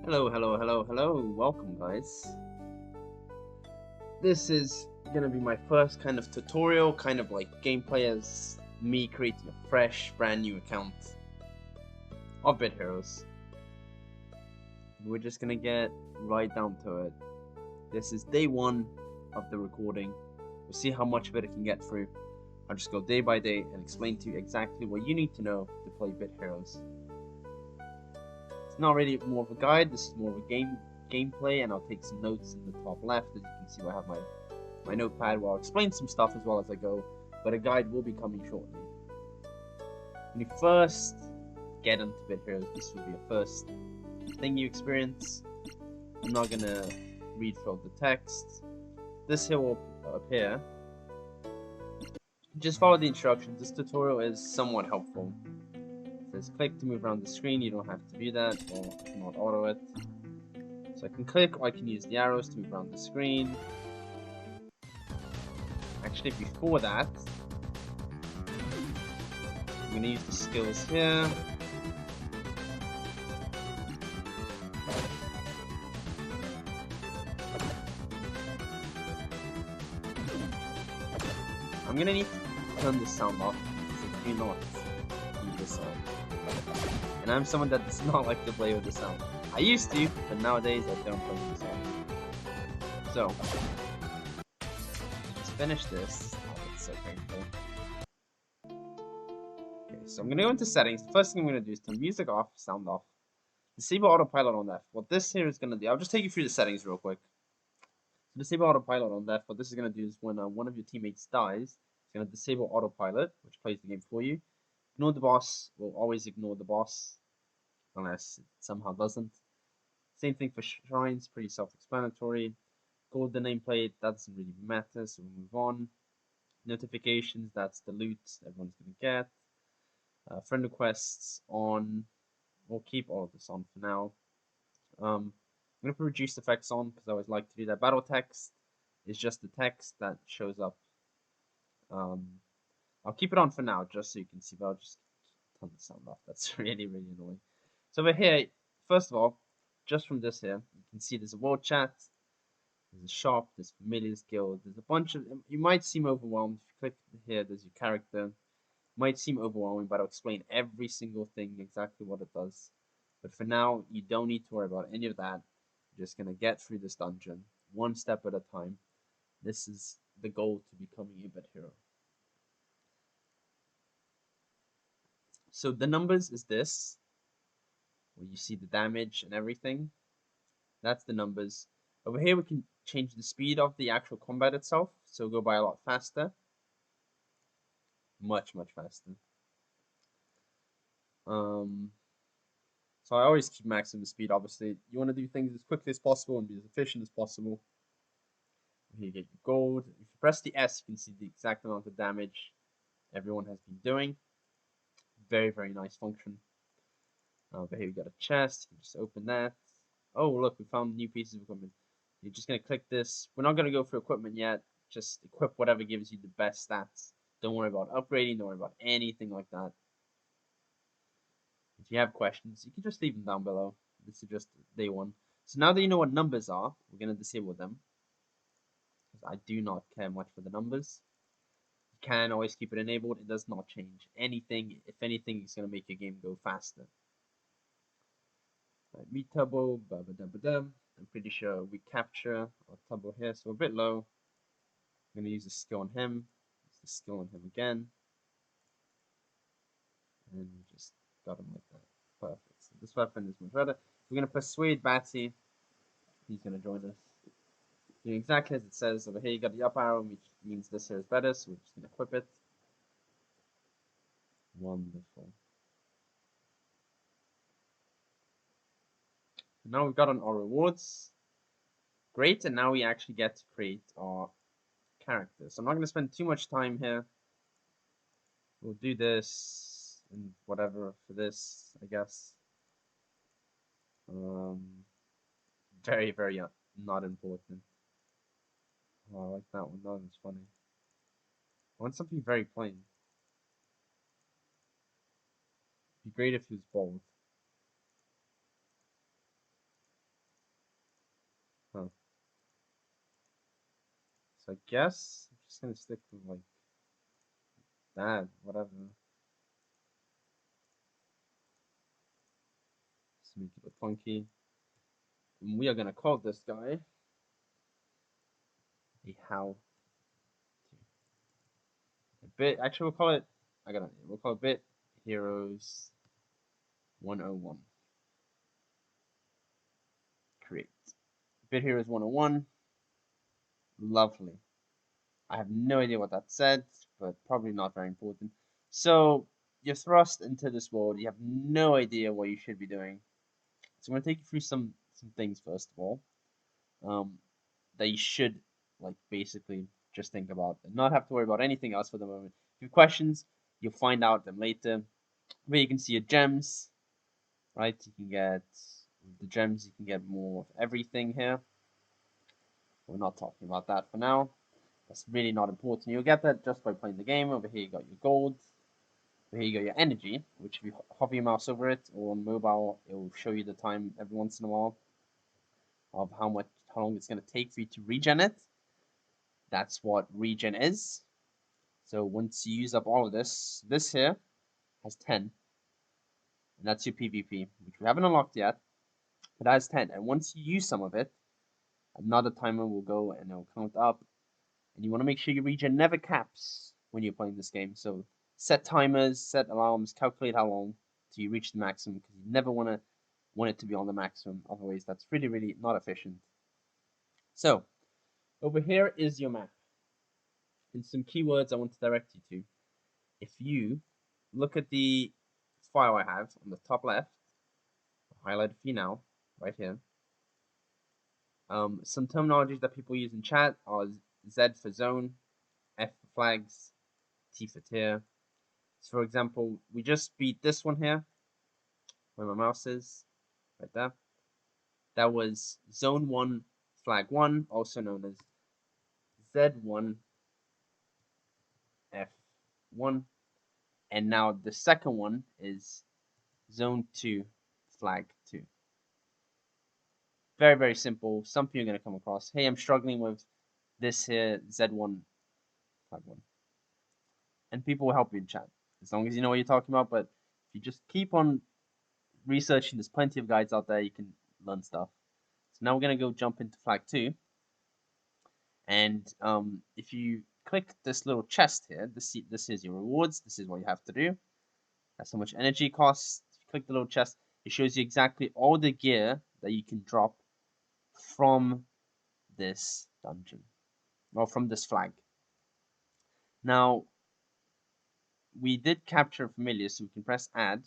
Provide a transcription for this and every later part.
Hello. Welcome, guys. This is gonna be my first kind of tutorial, kind of like gameplay as me creating a fresh, brand new account of Bit Heroes. We're just gonna get right down to it. This is day one of the recording. We'll see how much of it I can get through. I'll just go day by day and explain to you exactly what you need to know to play Bit Heroes. It's not really more of a guide, this is more of a gameplay, and I'll take some notes in the top left. As you can see, I have my notepad where I'll explain some stuff as well as I go, but a guide will be coming shortly. When you first get into Bit Heroes, this will be a first thing you experience. I'm not gonna read through all the text. This here will appear. Just follow the instructions. This tutorial is somewhat helpful. It says click to move around the screen. You don't have to do that, or not auto it. So I can click, or I can use the arrows to move around the screen. Actually, before that, I'm going to use the skills here. I'm going to need to turn the sound off, because I do not use the sound. And I'm someone that does not like to play with the sound. I used to, but nowadays I don't play with the sound. So, let's finish this. Oh, it's so painful. Okay, so I'm going to go into settings. The first thing I'm going to do is turn music off, sound off. Disable autopilot on left. What this here is going to do, I'll just take you through the settings real quick. So disable autopilot on left. What this is going to do is when one of your teammates dies, it's going to disable autopilot, which plays the game for you. Ignore the boss. Will always ignore the boss, unless it somehow doesn't. Same thing for shrines, pretty self-explanatory. Golden nameplate, that doesn't really matter, so we'll move on. Notifications, that's the loot everyone's going to get. Friend requests on. We'll keep all of this on for now. I'm going to put reduced effects on because I always like to do that. Battle text is just the text that shows up. I'll keep it on for now just so you can see, but I'll just turn the sound off. That's really annoying. So over here, first of all, just from this here, you can see there's a world chat, there's a shop, there's familiars guild, there's a bunch of. You might seem overwhelmed if you click here. There's your character. It might seem overwhelming, but I'll explain every single thing exactly what it does. But for now, you don't need to worry about any of that. You're just gonna get through this dungeon one step at a time. This is the goal to becoming a Bit Hero. So the numbers is this, where you see the damage and everything. That's the numbers. Over here we can change the speed of the actual combat itself, so go by a lot faster. Much faster. So I always keep maximum speed, obviously. You want to do things as quickly as possible and be as efficient as possible. Here you get your gold. If you press the S, you can see the exact amount of damage everyone has been doing. Very nice function. But here we got a chest. You can just open that. Oh, look, we found new pieces of equipment. You're just going to click this. We're not going to go for equipment yet. Just equip whatever gives you the best stats. Don't worry about upgrading. Don't worry about anything like that. If you have questions, you can just leave them down below. This is just day one. So now that you know what numbers are, we're going to disable them. Because I do not care much for the numbers. You can always keep it enabled. It does not change anything. If anything, it's going to make your game go faster. Right, meet Turbo, I'm pretty sure we capture our Turbo here, so we're a bit low. I'm going to use a skill on him. Use the skill on him again. And just got him like that. Perfect. So this weapon is much better. We're going to persuade Batty. He's going to join us. Doing exactly as it says over here. You got the up arrow, which means this here is better, so we're just going to equip it. Wonderful. Now we've gotten our rewards. Great, and now we actually get to create our characters. So I'm not going to spend too much time here. We'll do this and whatever for this, I guess. Very not important. Oh, I like that one. That one's funny. I want something very plain. It'd be great if he was bold. So I guess I'm just gonna stick with like that, whatever. Just make it look funky. And we are gonna call this guy a how a bit. Actually, we'll call it. I got it. We'll call it Bit Heroes 101. Create. Bit Heroes 101. Lovely. I have no idea what that said, but probably not very important. So you're thrust into this world. You have no idea what you should be doing. So I'm gonna take you through some things first of all, um, that you should like basically just think about and not have to worry about anything else for the moment. If you have questions, you'll find out them later. Where you can see your gems, right? You can get the gems. You can get more of everything here. We're not talking about that for now. That's really not important. You'll get that just by playing the game. Over here you got your gold. Over here you got your energy, which if you hover your mouse over it or on mobile, it will show you the time every once in a while of how long it's going to take for you to regen it. That's what regen is. So once you use up all of this, this here has 10. And that's your PvP, which we haven't unlocked yet. But it has 10. And once you use some of it, another timer will go and it will count up. And you want to make sure your regen never caps when you're playing this game. So set timers, set alarms, calculate how long till you reach the maximum, because you never want it to be on the maximum. Otherwise, that's really not efficient. So over here is your map. And some keywords I want to direct you to. If you look at the file I have on the top left, I'll highlight it for you now, right here. Some terminologies that people use in chat are Z for zone, F for flags, T for tier. So for example, we just beat this one here, where my mouse is, right there. That was zone 1, flag 1, also known as Z1, F1. And now the second one is zone 2, flag 2. Very simple. Something you're going to come across. Hey, I'm struggling with this here, Z1, flag 1. And people will help you in chat, as long as you know what you're talking about. But if you just keep on researching, there's plenty of guides out there, you can learn stuff. So now we're going to go jump into flag 2. And if you click this little chest here, this is your rewards. This is what you have to do. That's how much energy costs. If you click the little chest, it shows you exactly all the gear that you can drop from this dungeon, or from this flag. Now, we did capture a familiar, so we can press add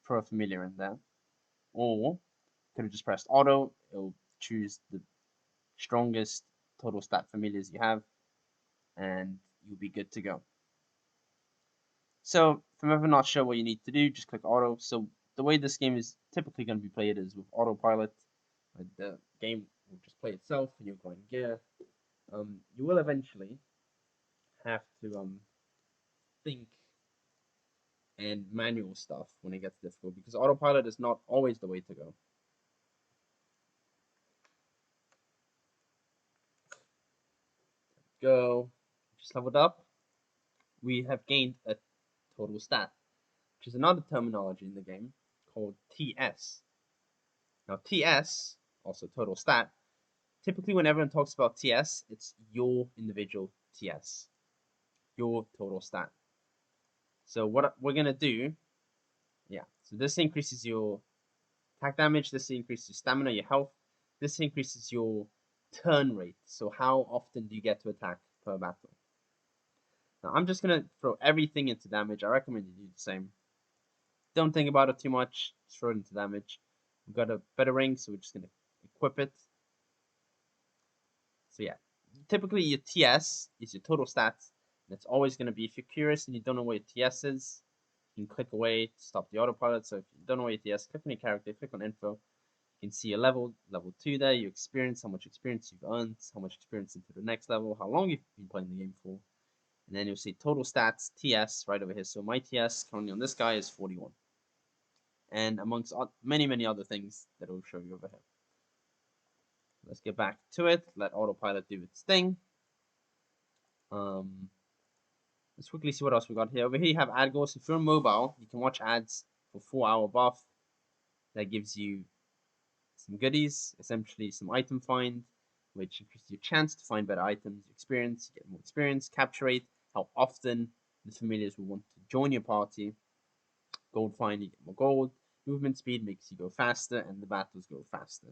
for a familiar in there. Or could have just pressed auto. It'll choose the strongest total stat familiars you have, and you'll be good to go. So if I'm ever not sure what you need to do, just click auto. So the way this game is typically going to be played is with autopilot. The game will just play itself, and you'll go in gear. You will eventually have to think and manual stuff when it gets difficult, because autopilot is not always the way to go. Go. Just leveled up. We have gained a total stat, which is another terminology in the game called TS. Now TS, also total stat, typically when everyone talks about TS, it's your individual TS, your total stat. So what we're going to do, so this increases your attack damage, this increases your stamina, your health, this increases your turn rate, so how often do you get to attack per battle. Now I'm just going to throw everything into damage. I recommend you do the same. Don't think about it too much, just throw it into damage. We've got a better ring, so we're just going to equip it. So yeah, typically your TS is your total stats. And it's always going to be, if you're curious and you don't know what your TS is, you can click away to stop the autopilot. So if you don't know what your TS, click on your character, click on info. You can see your level 2 there, your experience, how much experience you've earned, how much experience into the next level, how long you've been playing the game for. And then you'll see total stats, TS, right over here. So my TS currently on this guy is 41. And amongst many other things that will show you over here. Let's get back to it. Let autopilot do its thing. Let's quickly see what else we got here. Over here you have ad goals. If you're on mobile, you can watch ads for 4 hour buff. That gives you some goodies, essentially some item find, which increases your chance to find better items, experience, you get more experience, capture rate, how often the familiars will want to join your party. Gold find, you get more gold. Movement speed makes you go faster, and the battles go faster.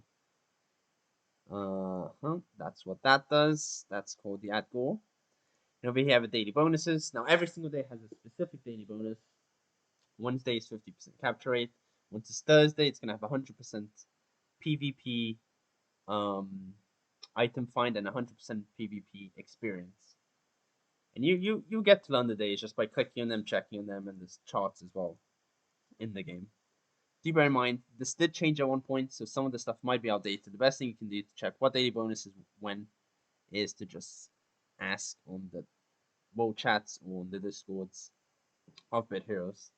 That's what that does. That's called the ad goal. And over here, you have a daily bonuses. Now, every single day has a specific daily bonus. Wednesday is 50% capture rate. Once it's Thursday, it's gonna have 100% PvP item find and 100% PvP experience. And you get to learn the days just by clicking on them, checking on them, and there's charts as well in the game. Do bear in mind, this did change at one point, so some of the stuff might be outdated. The best thing you can do to check what daily bonus is when is to just ask on the world chats or on the discords of Bit Heroes.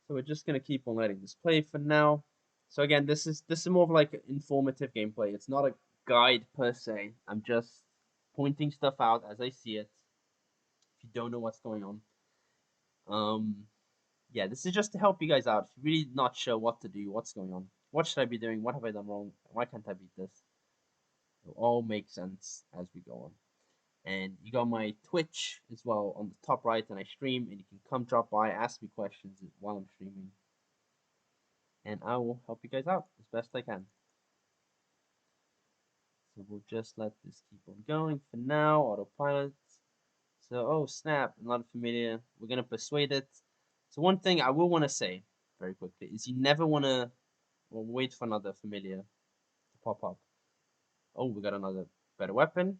So we're just gonna keep on letting this play for now. So again, this is more of like an informative gameplay. It's not a guide per se. I'm just pointing stuff out as I see it. If you don't know what's going on, yeah, this is just to help you guys out. If you're really not sure what to do, what's going on, what should I be doing, what have I done wrong, why can't I beat this? It'll all make sense as we go on. And you got my Twitch as well on the top right, and I stream, and you can come drop by, ask me questions while I'm streaming, and I will help you guys out as best I can. So we'll just let this keep on going for now. Autopilot. So, oh snap, not familiar. We're gonna persuade it. So one thing I will want to say very quickly is you never want to wait for another familiar to pop up. Oh, we got another better weapon.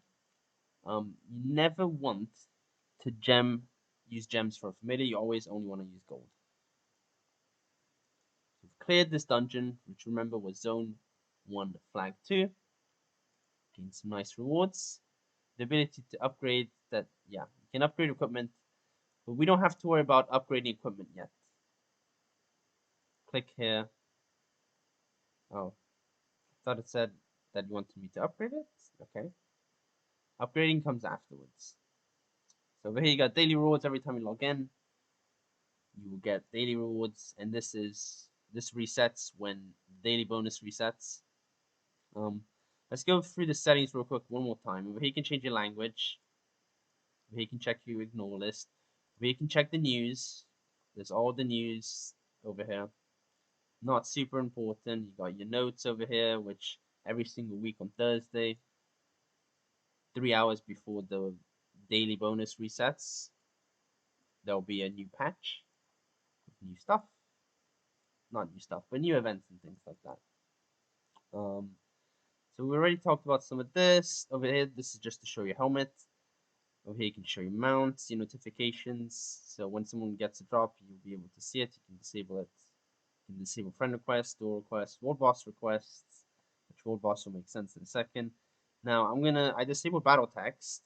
You never want to use gems for a familiar. You always only want to use gold. So we've cleared this dungeon, which remember was Zone 1 Flag 2. Gained some nice rewards. The ability to upgrade that, yeah, you can upgrade equipment, but we don't have to worry about upgrading equipment yet. Click here. Oh, I thought it said that you wanted me to upgrade it. Okay. Upgrading comes afterwards. So over here you got daily rewards every time you log in. You will get daily rewards, and this resets when daily bonus resets. Let's go through the settings real quick one more time. Over here you can change your language. Over here you can check your ignore list. Over here you can check the news. There's all the news over here. Not super important. You got your notes over here, which every single week on Thursday, 3 hours before the daily bonus resets, there'll be a new patch with new stuff. Not new stuff, but new events and things like that. So we already talked about some of this. Over here, this is just to show your helmet. Over here, you can show your mounts, your notifications. So when someone gets a drop, you'll be able to see it. You can disable it. You can disable friend requests, door requests, world boss requests, which world boss will make sense in a second. Now I disable battle text.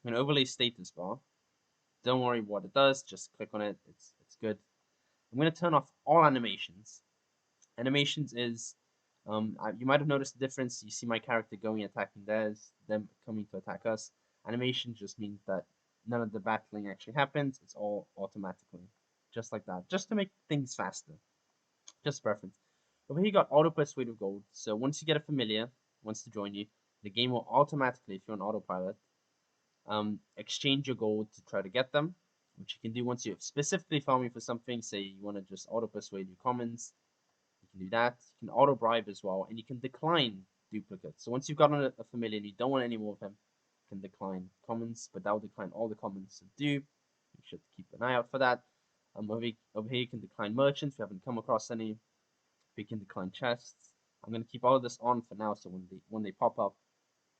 I'm gonna overlay status bar. Don't worry what it does. Just click on it. It's good. I'm gonna turn off all animations. Animations is you might have noticed the difference. You see my character going attacking theirs, them coming to attack us. Animation just means that none of the battling actually happens. It's all automatically, just like that, just to make things faster. Just preference. Over here you got auto persuade with gold. So once you get a familiar wants to join you, the game will automatically, if you're on autopilot, exchange your gold to try to get them, which you can do once you're specifically farming for something. Say you want to just auto persuade your commons, you can do that. You can auto bribe as well, and you can decline duplicates. So once you've gotten a familiar and you don't want any more of him, you can decline commons, but that will decline all the commons. So do make sure to keep an eye out for that. Over here you can decline merchants if you haven't come across any. We can decline chests. I'm gonna keep all of this on for now, so when they pop up,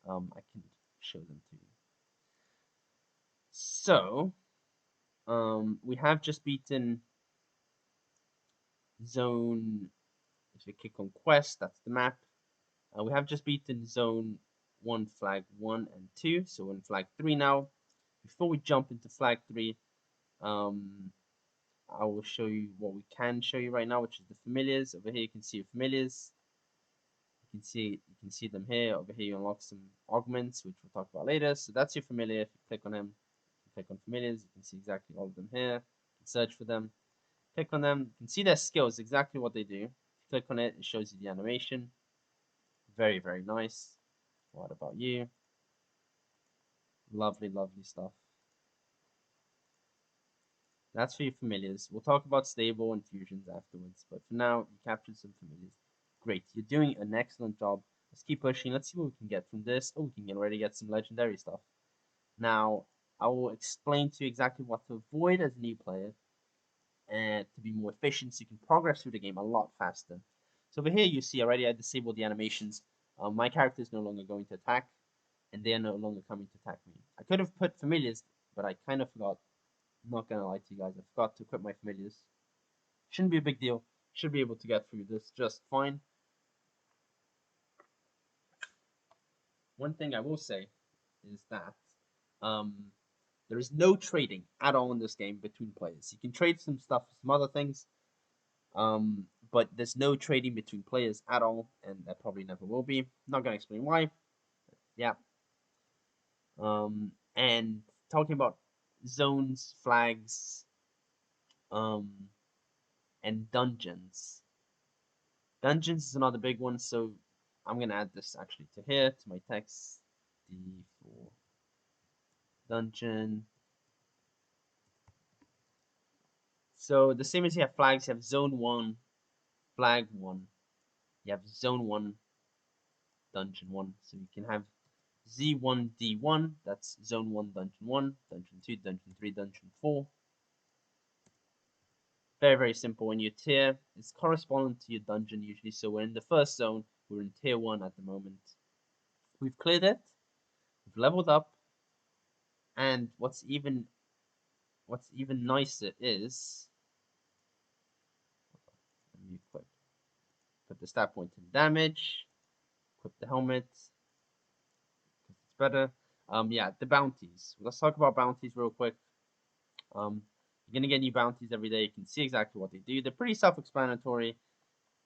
I can show them to you. So, we have just beaten zone. If you click on quest, that's the map. We have just beaten zone 1, flag 1 and 2. So we're in flag 3 now. Before we jump into flag 3, I will show you what we can show you right now, which is the familiars. Over here you can see your familiars. You can see them here. Over here, you unlock some augments, which we'll talk about later. So that's your familiar. If you click on him, you click on familiars. You can see exactly all of them here. You can search for them. Click on them. You can see their skills, exactly what they do. If you click on it, it shows you the animation. Very, very nice. What about you? Lovely, lovely stuff. That's for your familiars. We'll talk about stable and fusions afterwards, but for now, you captured some familiars. Great, you're doing an excellent job. Let's keep pushing. Let's see what we can get from this. Oh, we can already get some legendary stuff. Now, I will explain to you exactly what to avoid as a new player and to be more efficient so you can progress through the game a lot faster. So over here, you see already I disabled the animations. My character is no longer going to attack, and they are no longer coming to attack me. I could have put familiars, but I kind of forgot. I'm not gonna lie to you guys, I forgot to equip my familiars. Shouldn't be a big deal. Should be able to get through this just fine. One thing I will say is that um, there is no trading at all in this game between players. You can trade some stuff for some other things, but there's no trading between players at all, and there probably never will be. Not gonna explain why. Yeah. And talking about zones, flags, um, and dungeons. Dungeons is another big one, so I'm gonna add this actually to here to my text. D4 dungeon. So the same as you have flags, you have zone 1, flag 1. You have zone 1, dungeon 1. So you can have Z1D1, that's zone 1, dungeon 1, dungeon 2, dungeon 3, dungeon 4. Very, very simple. And your tier is corresponding to your dungeon usually. So we're in the first zone, we're in tier 1 at the moment. We've cleared it, we've leveled up, and what's even nicer is let me put the stat point in damage, equip the helmet, because it's better. Yeah, the bounties. Let's talk about bounties real quick. You're gonna get new bounties every day. You can see exactly what they do. They're pretty self-explanatory.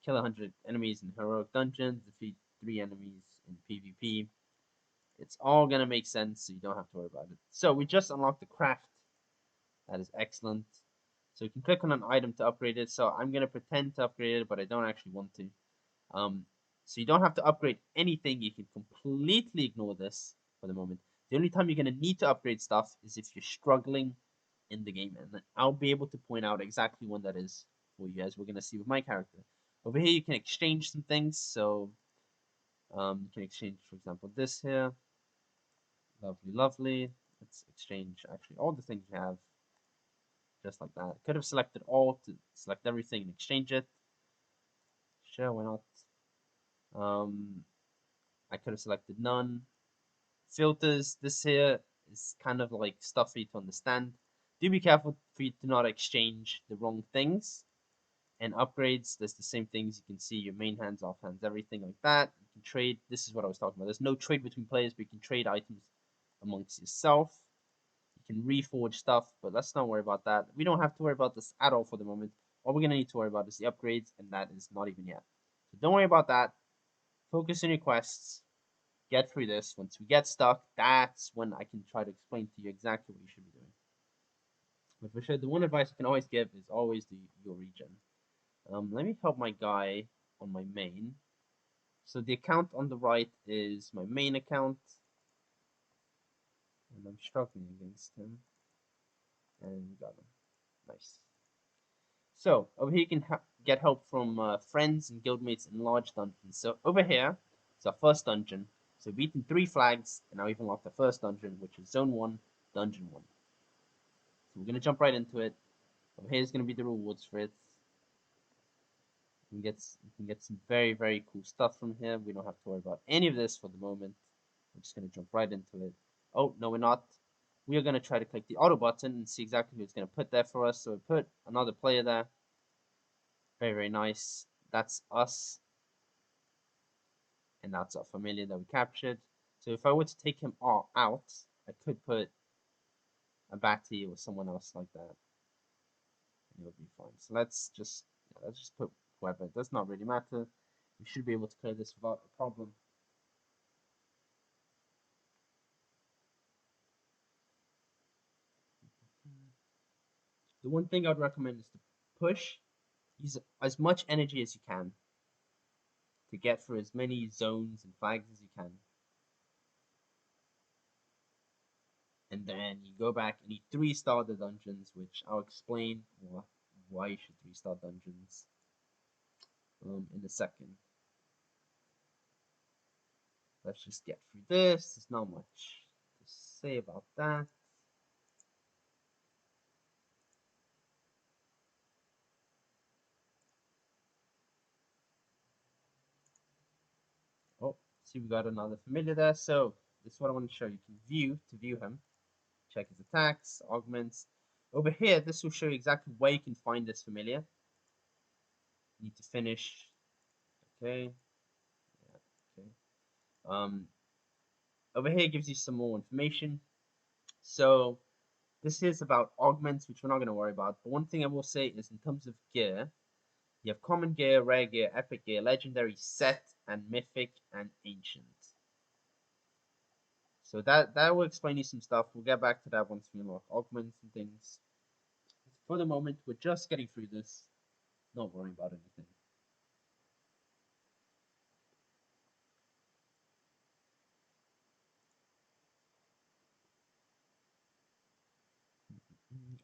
Kill 100 enemies in heroic dungeons, defeat 3 enemies in PvP. It's all gonna make sense, so you don't have to worry about it. So we just unlocked the craft. That is excellent. So you can click on an item to upgrade it. So I'm gonna pretend to upgrade it, but I don't actually want to. So you don't have to upgrade anything. You can completely ignore this for the moment. The only time you're gonna need to upgrade stuff is if you're struggling in the game, and I'll be able to point out exactly when that is for you, as we're gonna see with my character. Over here, you can exchange some things. So you can exchange, for example, this here. Lovely, lovely. Let's exchange actually all the things we have, just like that. Could have selected all to select everything and exchange it. Sure, why not? I could have selected none. Filters, this here is kind of like stuff for you to understand. Do be careful for you to not exchange the wrong things. And upgrades, there's the same things. You can see your main hands, off hands, everything like that. You can trade. This is what I was talking about. There's no trade between players, but you can trade items amongst yourself. You can reforge stuff, but let's not worry about that. We don't have to worry about this at all for the moment. All we're going to need to worry about is the upgrades, and that is not even yet. So don't worry about that. Focus on your quests. Get through this. Once we get stuck, that's when I can try to explain to you exactly what you should be doing. But for sure, the one advice I can always give is always do your regen. Let me help my guy on my main. So the account on the right is my main account. And I'm struggling against him. And we got him. Nice. So over here you can get help from friends and guildmates in large dungeons. So over here is our first dungeon. So we've beaten 3 flags, and now we've unlocked the first dungeon, which is Zone 1, Dungeon 1. So we're going to jump right into it. Over here is going to be the rewards for it. You can get some very, very cool stuff from here. We don't have to worry about any of this for the moment. I'm just going to jump right into it. Oh, no, we're not. We are going to try to click the auto button and see exactly who it's going to put there for us. So we put another player there. Very, very nice. That's us. And that's our familiar that we captured. So if I were to take him out, I could put a Batty or someone else like that. And it would be fine. So let's just put whoever. It does not really matter. We should be able to clear this without a problem. The one thing I'd recommend is to push, use as much energy as you can to get through as many zones and flags as you can. And then you go back and you 3-star the dungeons, which I'll explain why you should 3-star dungeons in a second. Let's just get through this. There's not much to say about that. Oh, see, we got another familiar there. So this is what I want to show you. You can view him. Check his attacks, augments. Over here, this will show you exactly where you can find this familiar. You need to finish. Okay. Yeah, okay. Over here gives you some more information. So this is about augments, which we're not going to worry about. But one thing I will say is in terms of gear, you have common gear, rare gear, epic gear, legendary, set, and mythic and ancient. So that will explain you some stuff. We'll get back to that once we unlock augments and things. For the moment, we're just getting through this, not worrying about anything.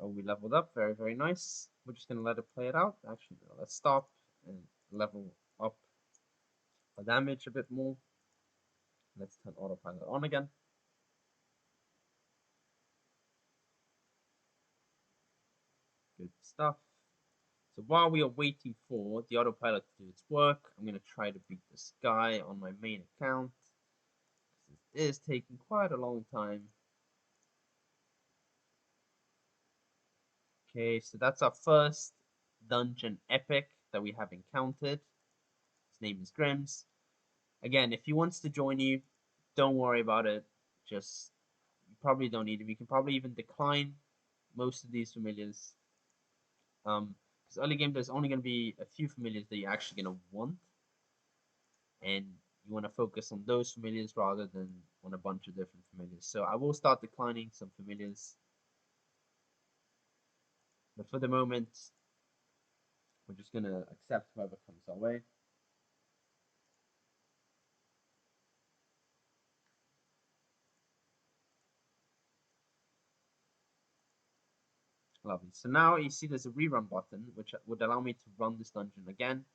Oh, we leveled up. Very, very nice. We're just going to let it play it out. Actually, no, let's stop and level up our damage a bit more. Let's turn autopilot on again. Good stuff. So while we are waiting for the autopilot to do its work, I'm going to try to beat this guy on my main account. This is taking quite a long time. Okay, so that's our first dungeon epic that we have encountered. His name is Grims. Again, if he wants to join you, don't worry about it. Just, you probably don't need him. You can probably even decline most of these familiars. Because early game, there's only going to be a few familiars that you're actually going to want. And you want to focus on those familiars rather than on a bunch of different familiars. So I will start declining some familiars. But for the moment, we're just going to accept whoever comes our way. Lovely. So now you see there's a rerun button, which would allow me to run this dungeon again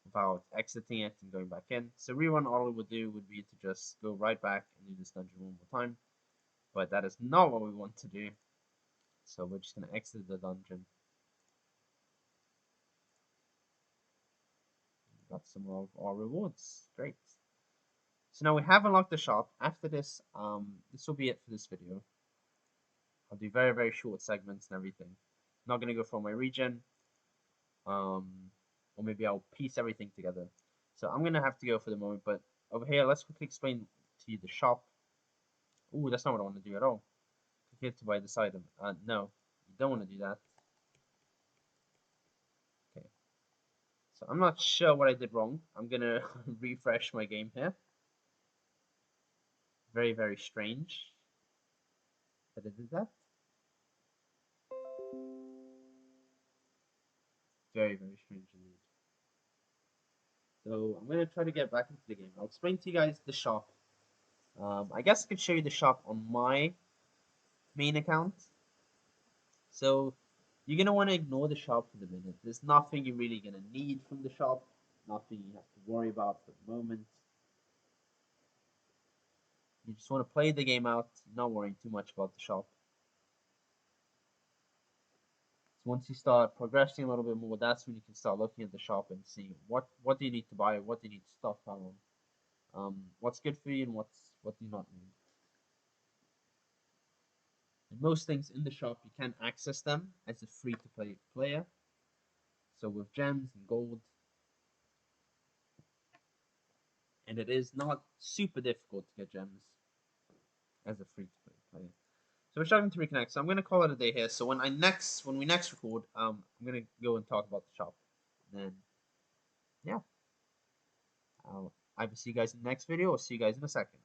without exiting it and going back in. So rerun, all it would do would be to just go right back and do this dungeon one more time. But that is not what we want to do. So we're just going to exit the dungeon. Got some of our rewards. Great. So now we have unlocked the shop. After this, this will be it for this video. I'll do very, very short segments and everything. I'm not going to go for my region. Or maybe I'll piece everything together. So I'm going to have to go for the moment. But over here, let's quickly explain to you the shop. Ooh, that's not what I want to do at all. Click here to buy this item. No, you don't want to do that. Okay. So I'm not sure what I did wrong. I'm going to refresh my game here. Very, very strange that I did that. Very, very strange indeed. So I'm going to try to get back into the game. I'll explain to you guys the shop. I guess I could show you the shop on my main account. So you're going to want to ignore the shop for the minute. There's nothing you're really going to need from the shop. Nothing you have to worry about for the moment. You just want to play the game out, not worrying too much about the shop. So once you start progressing a little bit more, that's when you can start looking at the shop and see what do you need to buy, what do you need to stockpile on, what's good for you and what do you not need. And most things in the shop you can access them as a free-to-play player. So with gems and gold, and it is not super difficult to get gems as a free-to-play player. So we're starting to reconnect. So I'm gonna call it a day here. So when we next record, I'm gonna go and talk about the shop. And then yeah. I will see you guys in the next video, or see you guys in a second.